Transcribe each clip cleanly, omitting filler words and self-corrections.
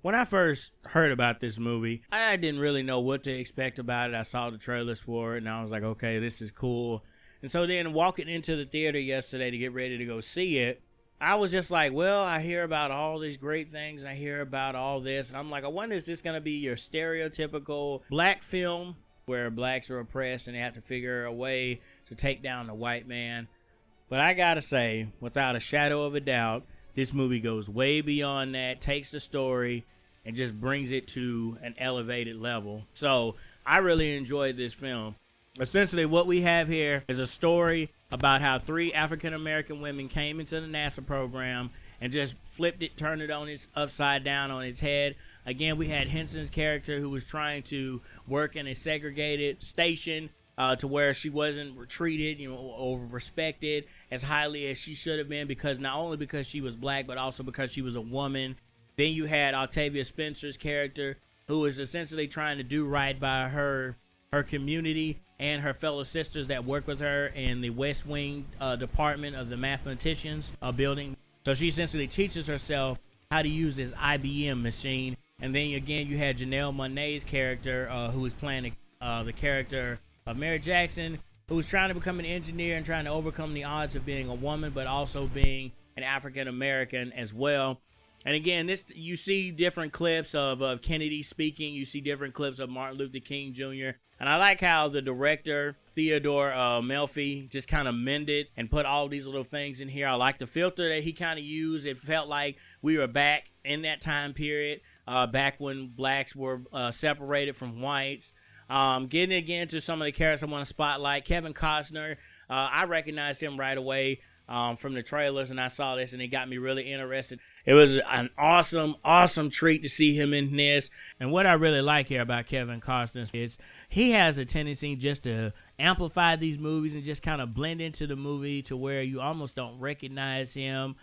when I first heard about this movie, I didn't really know what to expect about it. I saw the trailers for it, and I was like, okay, this is cool. And so then walking into the theater yesterday to get ready to go see it, I was just like, well, I hear about all these great things, and I hear about all this, and I'm like, I wonder, is this going to be your stereotypical black film where blacks are oppressed and they have to figure a way to take down the white man? But I gotta say, without a shadow of a doubt, this movie goes way beyond that, takes the story, and just brings it to an elevated level. So I really enjoyed this film. Essentially, what we have here is a story about how 3 African-American women came into the NASA program and just flipped it, turned it on its upside down on its head. Again, we had Henson's character who was trying to work in a segregated station to where she wasn't treated, or respected as highly as she should have been, because not only because she was black, but also because she was a woman. Then you had Octavia Spencer's character, who was essentially trying to do right by her community and her fellow sisters that work with her in the West Wing department of the Mathematicians building. So she essentially teaches herself how to use this IBM machine. And then again, you had Janelle Monáe's character, who was playing the character of Mary Jackson, who was trying to become an engineer and trying to overcome the odds of being a woman, but also being an African American as well. And again, you see different clips of Kennedy speaking. You see different clips of Martin Luther King Jr. And I like how the director, Theodore Melfi, just kind of mended and put all these little things in here. I like the filter that he kind of used. It felt like we were back in that time period, back when blacks were separated from whites. Getting again to some of the characters I want to spotlight. Kevin Costner, I recognized him right away from the trailers, and I saw this, and it got me really interested. It was an awesome treat to see him in this. And what I really like here about Kevin Costner is he has a tendency just to amplify these movies and just kind of blend into the movie to where you almost don't recognize him,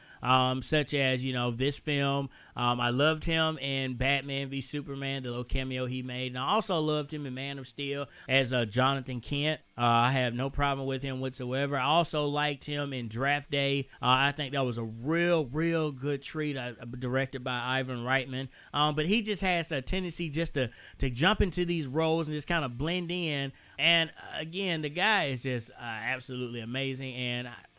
such as, this film. I loved him in Batman v Superman, the little cameo he made. And I also loved him in Man of Steel as Jonathan Kent. I have no problem with him whatsoever. I also liked him in Draft Day. I think that was a real good treat, directed by Ivan Reitman. But he just has a tendency just to jump into these roles and just kind of blend in. And again, the guy is just absolutely amazing.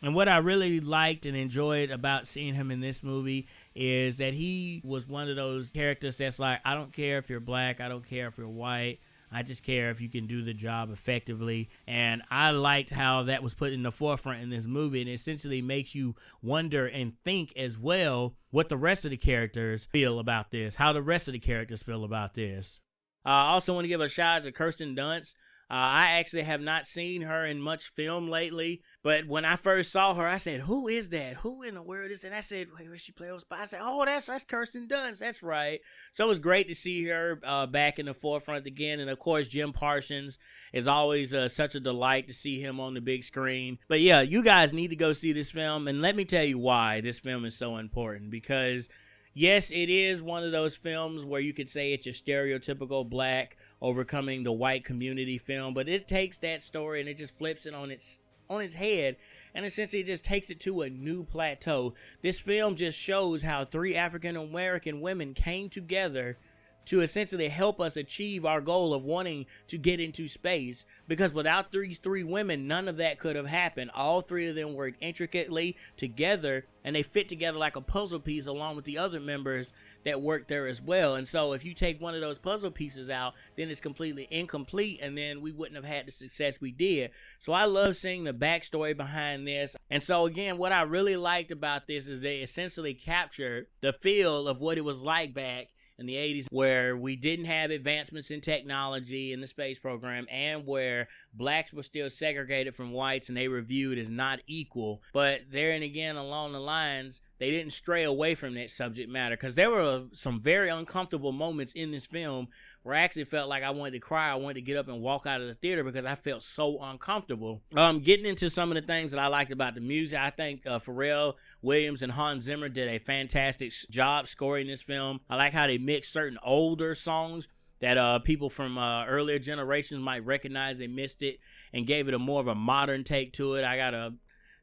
And what I really liked and enjoyed about seeing him in this movie is that he was one of those characters that's like, I don't care if you're black, I don't care if you're white, I just care if you can do the job effectively. And I liked how that was put in the forefront in this movie, and it essentially makes you wonder and think as well what the rest of the characters feel about this, how the rest of the characters feel about this. I also want to give a shout out to Kirsten Dunst. I actually have not seen her in much film lately, but when I first saw her, I said, who is that? Who in the world is that? And I said, wait, where she play on Spy? I said, oh, that's Kirsten Dunst. That's right. So it was great to see her back in the forefront again. And of course, Jim Parsons is always such a delight to see him on the big screen. But yeah, you guys need to go see this film. And let me tell you why this film is so important. Because yes, it is one of those films where you could say it's your stereotypical black overcoming the white community film, but it takes that story and it just flips it on its head and essentially just takes it to a new plateau. This film just shows how 3 African American women came together to essentially help us achieve our goal of wanting to get into space, because without these 3 women, none of that could have happened. All 3 of them worked intricately together, and they fit together like a puzzle piece along with the other members that worked there as well. And so if you take one of those puzzle pieces out, then it's completely incomplete, and then we wouldn't have had the success we did. So I love seeing the backstory behind this. And so again, what I really liked about this is they essentially captured the feel of what it was like back in the 80s, where we didn't have advancements in technology in the space program, and where blacks were still segregated from whites and they were viewed as not equal. But there and again, along the lines, they didn't stray away from that subject matter, because there were some very uncomfortable moments in this film where I actually felt like I wanted to cry. I wanted to get up and walk out of the theater because I felt so uncomfortable. Getting into some of the things that I liked about the music, I think Pharrell Williams and Hans Zimmer did a fantastic job scoring this film. I like how they mixed certain older songs that people from earlier generations might recognize. They missed it and gave it a more of a modern take to it. I got a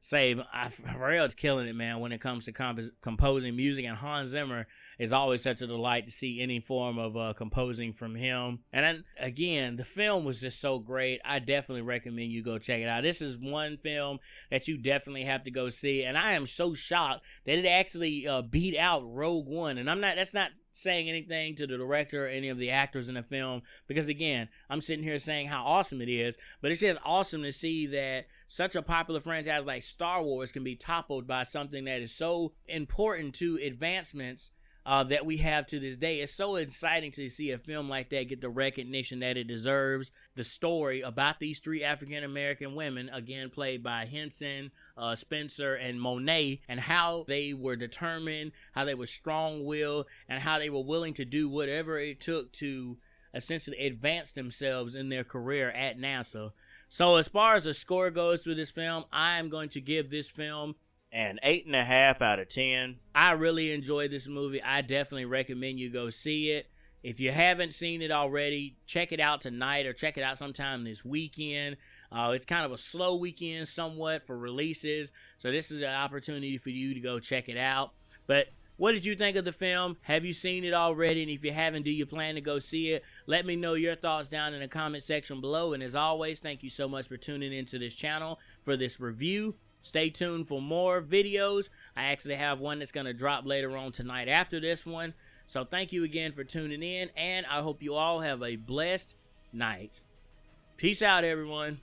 say, Pharrell's killing it, man, when it comes to composing music, and Hans Zimmer is always such a delight to see any form of composing from him. And again, the film was just so great. I definitely recommend you go check it out. This is one film that you definitely have to go see, and I am so shocked that it actually beat out Rogue One. And that's not saying anything to the director or any of the actors in the film, because again, I'm sitting here saying how awesome it is, but it's just awesome to see that such a popular franchise like Star Wars can be toppled by something that is so important to advancements that we have to this day. It's so exciting to see a film like that get the recognition that it deserves. The story about these three African American women, again played by Henson, Spencer, and Monáe, and how they were determined, how they were strong-willed, and how they were willing to do whatever it took to essentially advance themselves in their career at NASA. So as far as the score goes for this film, I am going to give this film an 8.5 out of 10. I really enjoyed this movie. I definitely recommend you go see it. If you haven't seen it already, check it out tonight or check it out sometime this weekend. It's kind of a slow weekend somewhat for releases, so this is an opportunity for you to go check it out. But what did you think of the film? Have you seen it already? And if you haven't, do you plan to go see it? Let me know your thoughts down in the comment section below. And as always, thank you so much for tuning into this channel for this review. Stay tuned for more videos. I actually have one that's going to drop later on tonight after this one. So thank you again for tuning in, and I hope you all have a blessed night. Peace out, everyone.